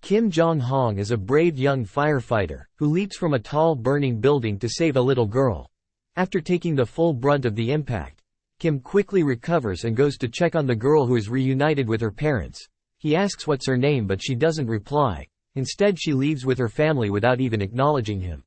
Kim Jong-hong is a brave young firefighter, who leaps from a tall burning building to save a little girl. After taking the full brunt of the impact, Kim quickly recovers and goes to check on the girl who is reunited with her parents. He asks what's her name, but she doesn't reply. Instead, she leaves with her family without even acknowledging him.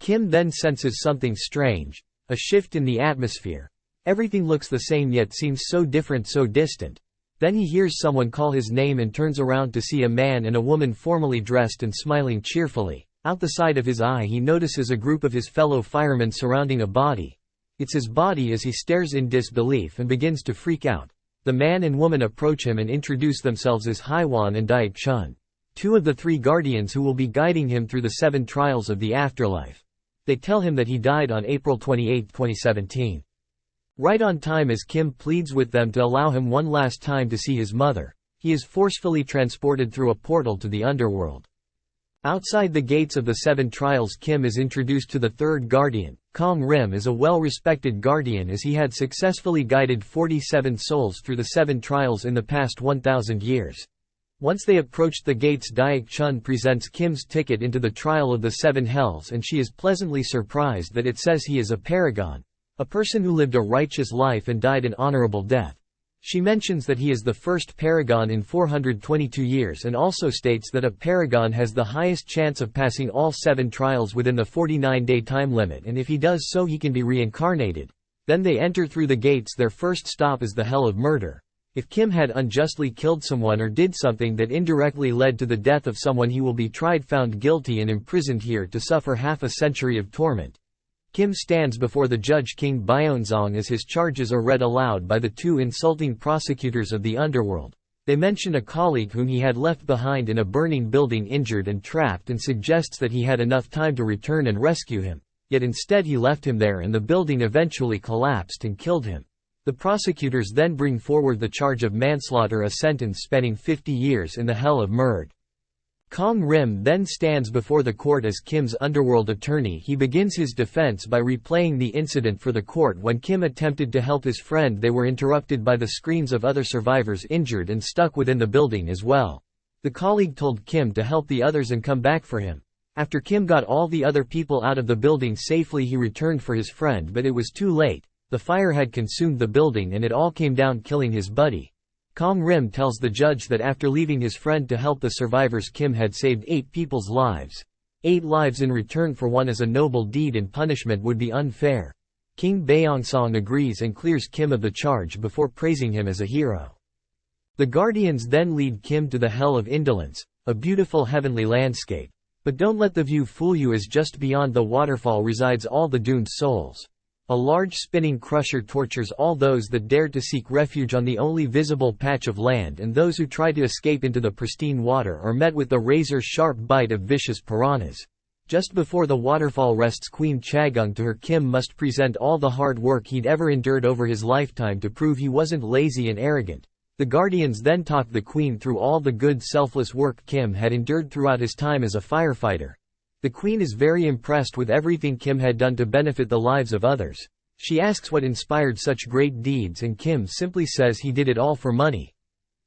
Kim then senses something strange, a shift in the atmosphere. Everything looks the same yet seems so different, so distant. Then he hears someone call his name and turns around to see a man and a woman formally dressed and smiling cheerfully. Out the side of his eye he notices a group of his fellow firemen surrounding a body. It's his body as he stares in disbelief and begins to freak out. The man and woman approach him and introduce themselves as Haiwan and Daik Chun, two of the three guardians who will be guiding him through the 7 trials of the afterlife. They tell him that he died on April 28, 2017. Right on time as Kim pleads with them to allow him one last time to see his mother, he is forcefully transported through a portal to the underworld. Outside the gates of the 7 trials, Kim is introduced to the third guardian. Kong Rim is a well-respected guardian as he had successfully guided 47 souls through the 7 trials in the past 1,000 years. Once they approached the gates, Daik Chun presents Kim's ticket into the trial of the 7 hells, and she is pleasantly surprised that it says he is a paragon, a person who lived a righteous life and died an honorable death. She mentions that he is the first paragon in 422 years and also states that a paragon has the highest chance of passing all 7 trials within the 49-day time limit, and if he does so he can be reincarnated. Then they enter through the gates. Their first stop is the Hell of Murder. If Kim had unjustly killed someone or did something that indirectly led to the death of someone, he will be tried, found guilty, and imprisoned here to suffer half a century of torment. Kim stands before the judge King Byeonzong as his charges are read aloud by the 2 insulting prosecutors of the underworld. They mention a colleague whom he had left behind in a burning building injured and trapped, and suggests that he had enough time to return and rescue him. Yet instead he left him there and the building eventually collapsed and killed him. The prosecutors then bring forward the charge of manslaughter, a sentence spanning 50 years in the Hell of Murd. Kong Rim then stands before the court as Kim's underworld attorney. He begins his defense by replaying the incident for the court. When Kim attempted to help his friend, they were interrupted by the screams of other survivors injured and stuck within the building as well. The colleague told Kim to help the others and come back for him. After Kim got all the other people out of the building safely, he returned for his friend, but it was too late. The fire had consumed the building and it all came down, killing his buddy. Kong Rim tells the judge that after leaving his friend to help the survivors, Kim had saved 8 people's lives. 8 lives in return for one as a noble deed, and punishment would be unfair. King Byeonzong agrees and clears Kim of the charge before praising him as a hero. The guardians then lead Kim to the Hell of Indolence, a beautiful heavenly landscape. But don't let the view fool you, as just beyond the waterfall resides all the doomed souls. A large spinning crusher tortures all those that dared to seek refuge on the only visible patch of land, and those who try to escape into the pristine water are met with the razor-sharp bite of vicious piranhas. Just before the waterfall rests Queen Chagung. To her, Kim must present all the hard work he'd ever endured over his lifetime to prove he wasn't lazy and arrogant. The guardians then talk the queen through all the good, selfless work Kim had endured throughout his time as a firefighter. The queen is very impressed with everything Kim had done to benefit the lives of others. She asks what inspired such great deeds, and Kim simply says he did it all for money.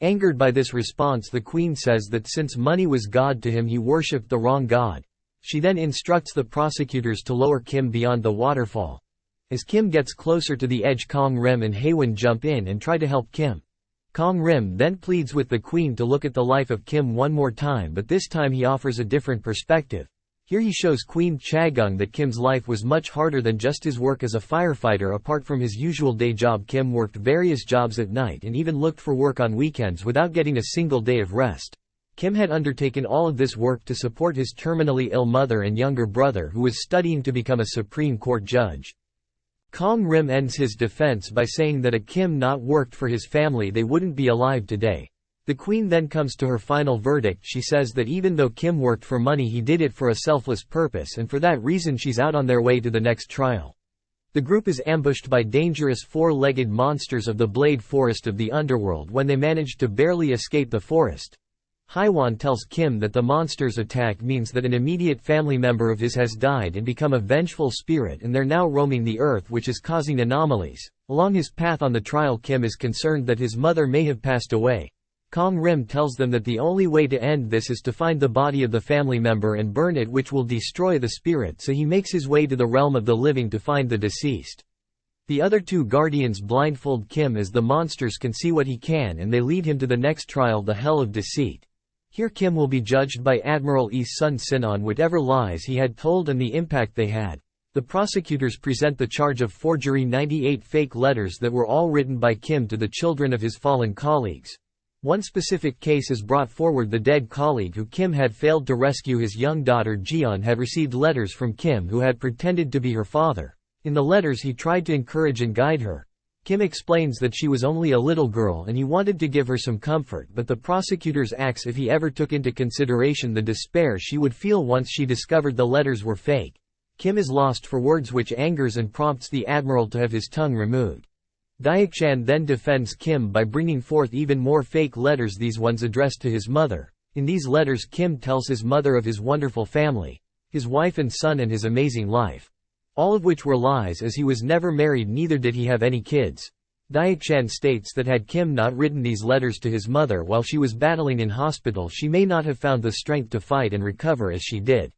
Angered by this response, the queen says that since money was God to him, he worshipped the wrong God. She then instructs the prosecutors to lower Kim beyond the waterfall. As Kim gets closer to the edge, Kong Rim and Haewon jump in and try to help Kim. Kong Rim then pleads with the queen to look at the life of Kim one more time, but this time he offers a different perspective. Here he shows Queen Chagung that Kim's life was much harder than just his work as a firefighter. Apart from his usual day job, Kim worked various jobs at night and even looked for work on weekends without getting a single day of rest. Kim had undertaken all of this work to support his terminally ill mother and younger brother, who was studying to become a Supreme Court judge. Kong Rim ends his defense by saying that had Kim not worked for his family, they wouldn't be alive today. The queen then comes to her final verdict. She says that even though Kim worked for money, he did it for a selfless purpose, and for that reason she's out on their way to the next trial. The group is ambushed by dangerous 4-legged monsters of the Blade Forest of the underworld. When they manage to barely escape the forest, Haiwan tells Kim that the monsters' attack means that an immediate family member of his has died and become a vengeful spirit, and they're now roaming the earth, which is causing anomalies. Along his path on the trial, Kim is concerned that his mother may have passed away. Kong Rim tells them that the only way to end this is to find the body of the family member and burn it, which will destroy the spirit, so he makes his way to the realm of the living to find the deceased. The other two guardians blindfold Kim as the monsters can see what he can, and they lead him to the next trial, the Hell of Deceit. Here Kim will be judged by Admiral Yi's son Sin on whatever lies he had told and the impact they had. The prosecutors present the charge of forgery 98 fake letters that were all written by Kim to the children of his fallen colleagues. One specific case is brought forward. The dead colleague who Kim had failed to rescue, his young daughter Jeon, had received letters from Kim who had pretended to be her father. In the letters he tried to encourage and guide her. Kim explains that she was only a little girl and he wanted to give her some comfort, but the prosecutors asks if he ever took into consideration the despair she would feel once she discovered the letters were fake. Kim is lost for words, which angers and prompts the admiral to have his tongue removed. Dayak-chan then defends Kim by bringing forth even more fake letters, these ones addressed to his mother. In these letters Kim tells his mother of his wonderful family, his wife and son, and his amazing life. All of which were lies, as he was never married, neither did he have any kids. Dayak-chan states that had Kim not written these letters to his mother while she was battling in hospital, she may not have found the strength to fight and recover as she did.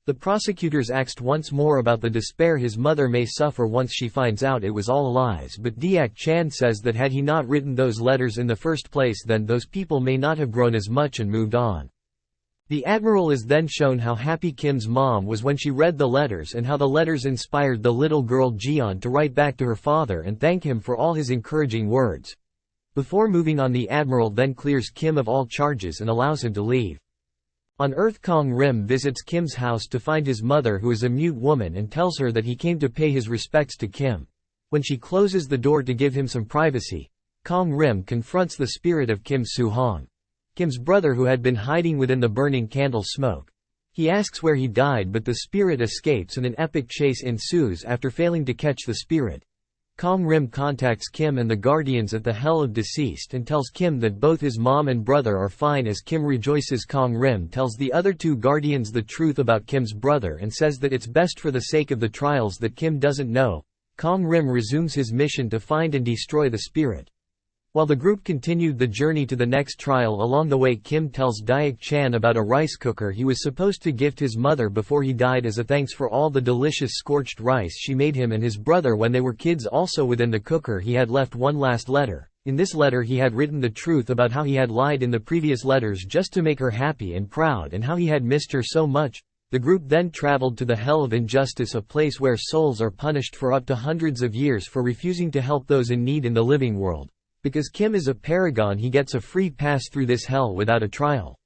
The prosecutors asked once more about the despair his mother may suffer once she finds out it was all lies, but Dayak-chan says that had he not written those letters in the first place, then those people may not have grown as much and moved on. The admiral is then shown how happy Kim's mom was when she read the letters, and how the letters inspired the little girl Jeon to write back to her father and thank him for all his encouraging words. Before moving on, the admiral then clears Kim of all charges and allows him to leave. On Earth, Kong Rim visits Kim's house to find his mother, who is a mute woman, and tells her that he came to pay his respects to Kim. When she closes the door to give him some privacy, Kong Rim confronts the spirit of Kim Soo-hong, Kim's brother, who had been hiding within the burning candle smoke. He asks where he died, but the spirit escapes and an epic chase ensues after failing to catch the spirit. Kong Rim contacts Kim and the guardians at the Hell of Deceased and tells Kim that both his mom and brother are fine. As Kim rejoices, Kong Rim tells the other two guardians the truth about Kim's brother and says that it's best for the sake of the trials that Kim doesn't know. Kong Rim resumes his mission to find and destroy the spirit. While the group continued the journey to the next trial, along the way Kim tells Dayak-chan about a rice cooker he was supposed to gift his mother before he died as a thanks for all the delicious scorched rice she made him and his brother when they were kids. Also within the cooker he had left one last letter. In this letter he had written the truth about how he had lied in the previous letters just to make her happy and proud, and how he had missed her so much. The group then traveled to the Hell of Injustice, a place where souls are punished for up to hundreds of years for refusing to help those in need in the living world. Because Kim is a paragon, he gets a free pass through this hell without a trial.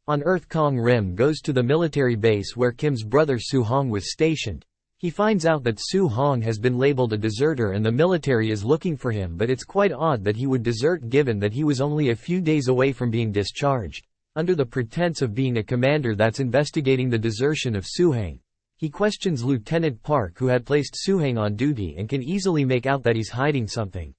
On Earth, Kong Rim goes to the military base where Kim's brother Soo-hong was stationed. He finds out that Soo-hong has been labeled a deserter and the military is looking for him, but it's quite odd that he would desert given that he was only a few days away from being discharged. Under the pretense of being a commander that's investigating the desertion of Soo-hang, he questions Lieutenant Park, who had placed Soo-hang on duty, and can easily make out that he's hiding something.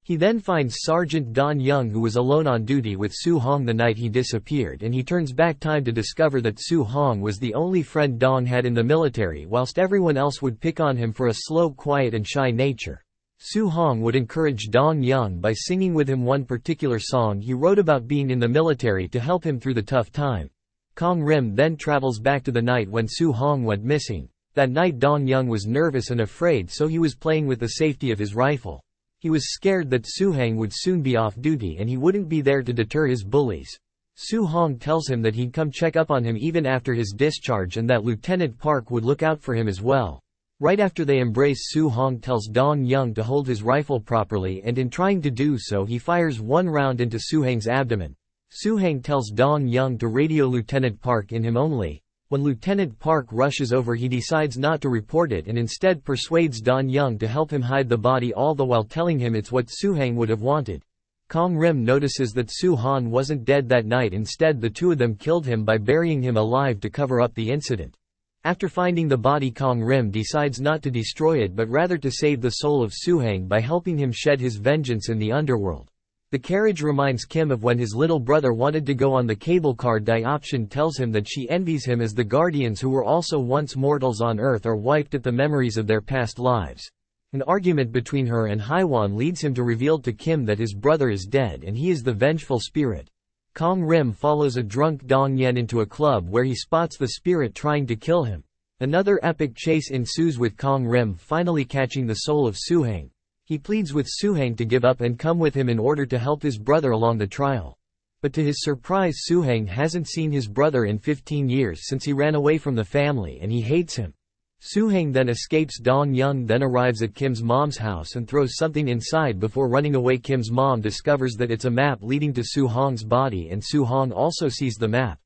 He then finds Sergeant Don Young, who was alone on duty with Soo-hong the night he disappeared, and he turns back time to discover that Soo-hong was the only friend Dong had in the military, whilst everyone else would pick on him for a slow, quiet and shy nature. Soo-hong would encourage Dong Young by singing with him one particular song he wrote about being in the military to help him through the tough time. Kong Rim then travels back to the night when Soo-hong went missing. That night Dong Young was nervous and afraid, so he was playing with the safety of his rifle. He was scared that Soo-hang would soon be off duty and he wouldn't be there to deter his bullies. Soo-hong tells him that he'd come check up on him even after his discharge and that Lieutenant Park would look out for him as well. Right after they embrace, Soo-hong tells Dong Young to hold his rifle properly, and in trying to do so he fires one round into Soo-hang's abdomen. Soo-hang tells Dong Young to radio Lieutenant Park in him only. When Lieutenant Park rushes over, he decides not to report it and instead persuades Don Young to help him hide the body, all the while telling him it's what Soo-hang would have wanted. Kong Rim notices that Soo-hong wasn't dead that night. Instead, the two of them killed him by burying him alive to cover up the incident. After finding the body, Kong Rim decides not to destroy it but rather to save the soul of Soo-hang by helping him shed his vengeance in the underworld. The carriage reminds Kim of when his little brother wanted to go on the cable car. Dayak-chan tells him that she envies him as the guardians, who were also once mortals on Earth, are wiped at the memories of their past lives. An argument between her and Haiwan leads him to reveal to Kim that his brother is dead and he is the vengeful spirit. Kong Rim follows a drunk Dong Yen into a club where he spots the spirit trying to kill him. Another epic chase ensues with Kong Rim finally catching the soul of Suhang. He pleads with Suhang to give up and come with him in order to help his brother along the trial. But to his surprise, Suhang hasn't seen his brother in 15 years since he ran away from the family and he hates him. Suhang then escapes. Dong Young then arrives at Kim's mom's house and throws something inside before running away. Kim's mom discovers that it's a map leading to Suhang's body and Suhang also sees the map.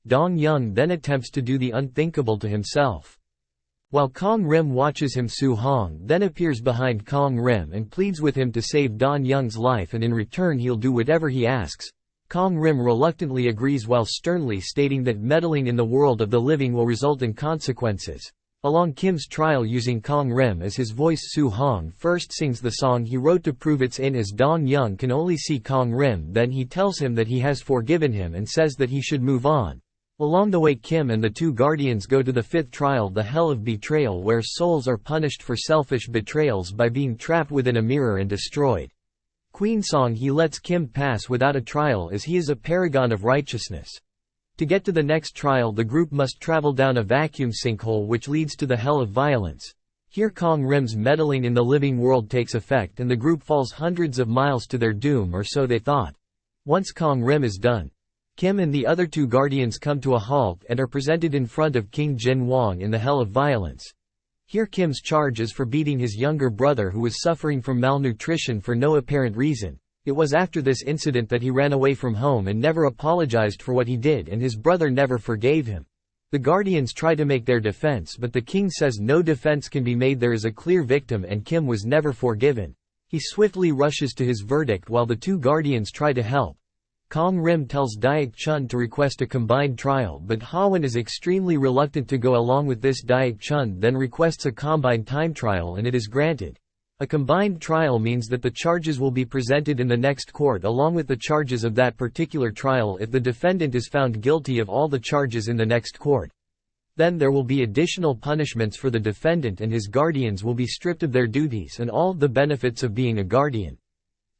Dong Young then attempts to do the unthinkable to himself. While Kong Rim watches him, Suhang then appears behind Kong Rim and pleads with him to save Dong Young's life and in return he'll do whatever he asks. Kong Rim reluctantly agrees while sternly stating that meddling in the world of the living will result in consequences. Along Kim's trial using Kong Rim as his voice, Suhang first sings the song he wrote to prove it's in as Dong Young can only see Kong Rim. Then he tells him that he has forgiven him and says that he should move on. Along the way, Kim and the two guardians go to the fifth trial, the Hell of Betrayal, where souls are punished for selfish betrayals by being trapped within a mirror and destroyed. Queen Song he lets Kim pass without a trial as he is a paragon of righteousness. To get to the next trial, the group must travel down a vacuum sinkhole which leads to the Hell of Violence. Here Kong Rim's meddling in the living world takes effect and the group falls hundreds of miles to their doom, or so they thought. Once Kong Rim is done, Kim and the other two guardians come to a halt and are presented in front of King Jin Wang in the Hell of Violence. Here Kim's charge is for beating his younger brother who was suffering from malnutrition for no apparent reason. It was after this incident that he ran away from home and never apologized for what he did, and his brother never forgave him. The guardians try to make their defense, but the king says no defense can be made, there is a clear victim and Kim was never forgiven. He swiftly rushes to his verdict while the two guardians try to help. Kong Rim tells Daik Chun to request a combined trial, but Hawan is extremely reluctant to go along with this. Daik Chun then requests a combined time trial and it is granted. A combined trial means that the charges will be presented in the next court along with the charges of that particular trial if the defendant is found guilty of all the charges in the next court. Then there will be additional punishments for the defendant and his guardians will be stripped of their duties and all the benefits of being a guardian.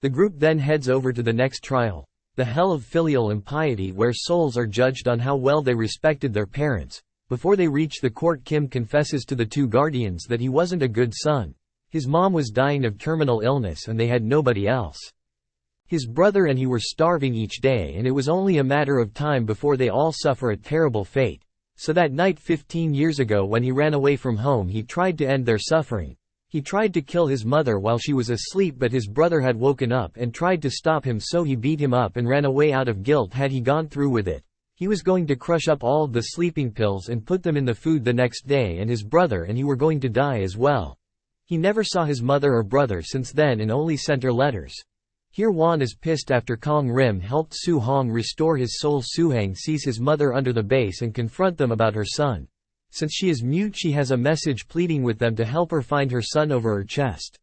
The group then heads over to the next trial, the Hell of Filial Impiety, where souls are judged on how well they respected their parents. Before they reach the court, Kim confesses to the two guardians that he wasn't a good son. His mom was dying of terminal illness and they had nobody else. His brother and he were starving each day and it was only a matter of time before they all suffer a terrible fate. So that night 15 years ago when he ran away from home, he tried to end their suffering. He tried to kill his mother while she was asleep, but his brother had woken up and tried to stop him, so he beat him up and ran away out of guilt. Had he gone through with it, he was going to crush up all of the sleeping pills and put them in the food the next day, and his brother and he were going to die as well. He never saw his mother or brother since then and only sent her letters. Here Wan is pissed after Kong Rim helped Su Hong restore his soul. Suhang sees his mother under the base and confront them about her son. Since she is mute, she has a message pleading with them to help her find her son over her chest.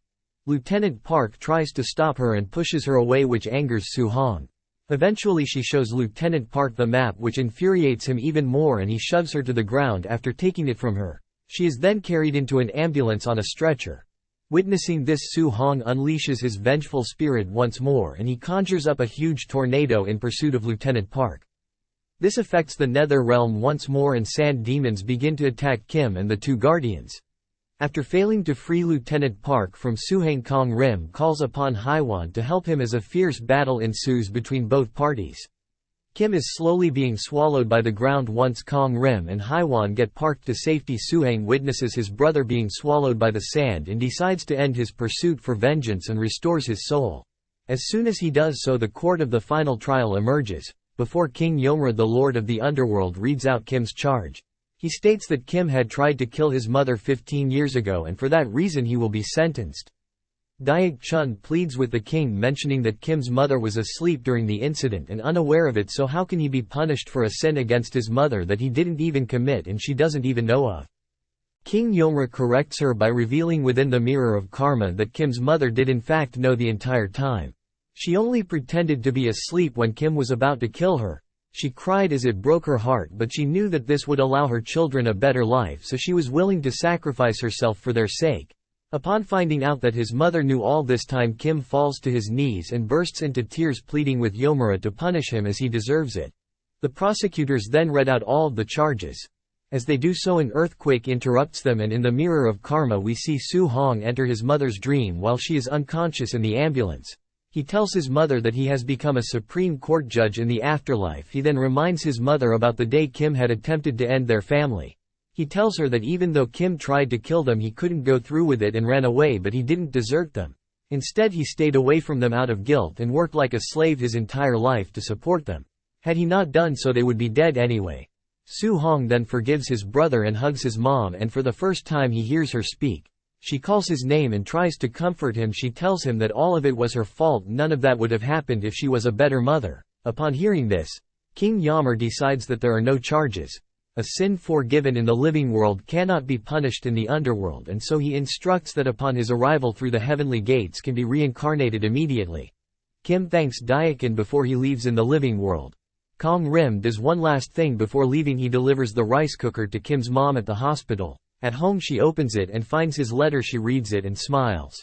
Lieutenant Park tries to stop her and pushes her away, which angers Su Hong. Eventually she shows Lieutenant Park the map, which infuriates him even more, and he shoves her to the ground after taking it from her. She is then carried into an ambulance on a stretcher. Witnessing this, Su Hong unleashes his vengeful spirit once more and he conjures up a huge tornado in pursuit of Lieutenant Park. This affects the Nether Realm once more and sand demons begin to attack Kim and the two guardians. After failing to free Lieutenant Park from Suhang, Kong Rim calls upon Haiwan to help him as a fierce battle ensues between both parties. Kim is slowly being swallowed by the ground once Kong Rim and Haiwan get parked to safety. Suhang witnesses his brother being swallowed by the sand and decides to end his pursuit for vengeance and restores his soul. As soon as he does so, the court of the final trial emerges. Before King Yomra, the Lord of the Underworld, reads out Kim's charge. He states that Kim had tried to kill his mother 15 years ago and for that reason he will be sentenced. Daik Chun pleads with the king, mentioning that Kim's mother was asleep during the incident and unaware of it, so how can he be punished for a sin against his mother that he didn't even commit and she doesn't even know of? King Yomra corrects her by revealing within the mirror of karma that Kim's mother did in fact know the entire time. She only pretended to be asleep when Kim was about to kill her. She cried as it broke her heart, but she knew that this would allow her children a better life, so she was willing to sacrifice herself for their sake. Upon finding out that his mother knew all this time, Kim falls to his knees and bursts into tears, pleading with Yomura to punish him as he deserves it. The prosecutors then read out all of the charges. As they do so, an earthquake interrupts them, and in the mirror of karma we see Su Hong enter his mother's dream while she is unconscious in the ambulance. He tells his mother that he has become a Supreme Court judge in the afterlife. He then reminds his mother about the day Kim had attempted to end their family. He tells her that even though Kim tried to kill them, he couldn't go through with it and ran away, but he didn't desert them. Instead, he stayed away from them out of guilt and worked like a slave his entire life to support them. Had he not done so, they would be dead anyway. Su Hong then forgives his brother and hugs his mom, and for the first time he hears her speak. She calls his name and tries to comfort him. She tells him that all of it was her fault, none of that would have happened if she was a better mother. Upon hearing this, King Yammer decides that there are no charges. A sin forgiven in the living world cannot be punished in the underworld, and so he instructs that upon his arrival through the heavenly gates can be reincarnated immediately. Kim thanks Dayakin before he leaves in the living world. Kong Rim does one last thing before leaving. He delivers the rice cooker to Kim's mom at the hospital. At home she opens it and finds his letter. She reads it and smiles.